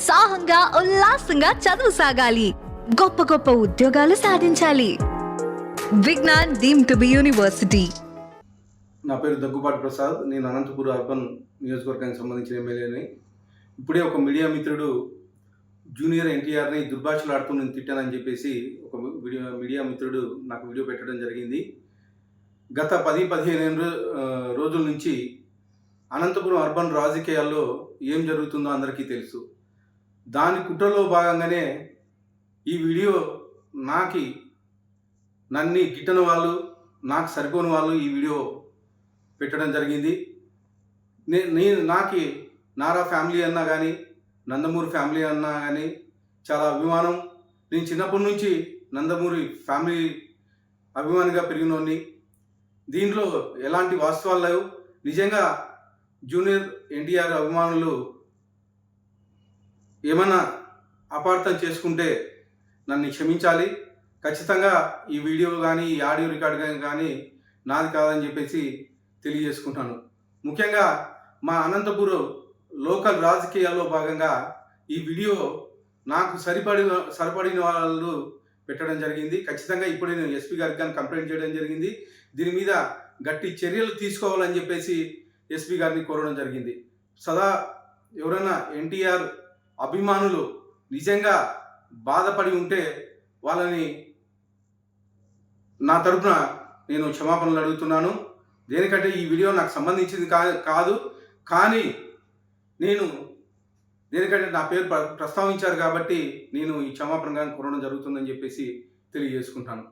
ఉత్సాహంగా ఉల్లాసంగా చదువు సాగాలి, గొప్ప గొప్ప ఉద్యోగాలు సాధించాలి. Vignan deemed to be university. నా పేరు దగ్గుబాటి ప్రసాద్. నేను అనంతపురం అర్బన్ నియోజకవర్గానికి సంబంధించిన ఎమ్మెల్యేని. ఇప్పుడే ఒక మీడియా మిత్రుడు జూనియర్ ఎన్టీఆర్ని దుర్భాషలాడుతూ నేను తిట్టానని చెప్పేసి ఒక మీడియా మిత్రుడు నాకు వీడియో పెట్టడం జరిగింది. గత 10-15 రోజుల నుంచి అనంతపురం అర్బన్ రాజకీయాల్లో ఏం జరుగుతుందో అందరికీ తెలుసు. దాని కుట్రలో భాగంగానే ఈ వీడియో నన్ను గిట్టని వాళ్ళు, నాకు సరిపోని వాళ్ళు ఈ వీడియో పెట్టడం జరిగింది. నాకు నారా ఫ్యామిలీ అన్నా కానీ, నందమూరి ఫ్యామిలీ అన్నా కానీ చాలా అభిమానం. నేను చిన్నప్పటి నుంచి నందమూరి ఫ్యామిలీ అభిమానిగా పెరిగినోడిని. దీంట్లో ఎలాంటి వాస్తవాలు లేవు. నిజంగా జూనియర్ ఎన్టీఆర్ అభిమానులు ఏమన్నా అపార్థం చేసుకుంటే నన్ను క్షమించాలి. ఖచ్చితంగా ఈ వీడియో కానీ, ఈ ఆడియో రికార్డ్ కానీ నాది కాదని చెప్పేసి తెలియజేసుకుంటాను. ముఖ్యంగా మా అనంతపురం లోకల్ రాజకీయాల్లో భాగంగా ఈ వీడియో నాకు సరిపడిన వాళ్ళు పెట్టడం జరిగింది. ఖచ్చితంగా ఇప్పుడు నేను ఎస్పీ గారికి కానీ కంప్లైంట్ చేయడం జరిగింది. దీని మీద గట్టి చర్యలు తీసుకోవాలని చెప్పేసి ఎస్పీ గారిని కోరడం జరిగింది. ఎవరైనా ఎన్టీఆర్ అభిమానులు నిజంగా బాధపడి ఉంటే వాళ్ళని నా తరపున నేను క్షమాపణలు అడుగుతున్నాను. దేనికంటే ఈ వీడియో నాకు సంబంధించింది కాదు, కానీ దేనికంటే నా పేరు ప్రస్తావించారు కాబట్టి నేను ఈ క్షమాపణ కోరడం జరుగుతుందని చెప్పేసి తెలియజేసుకుంటాను.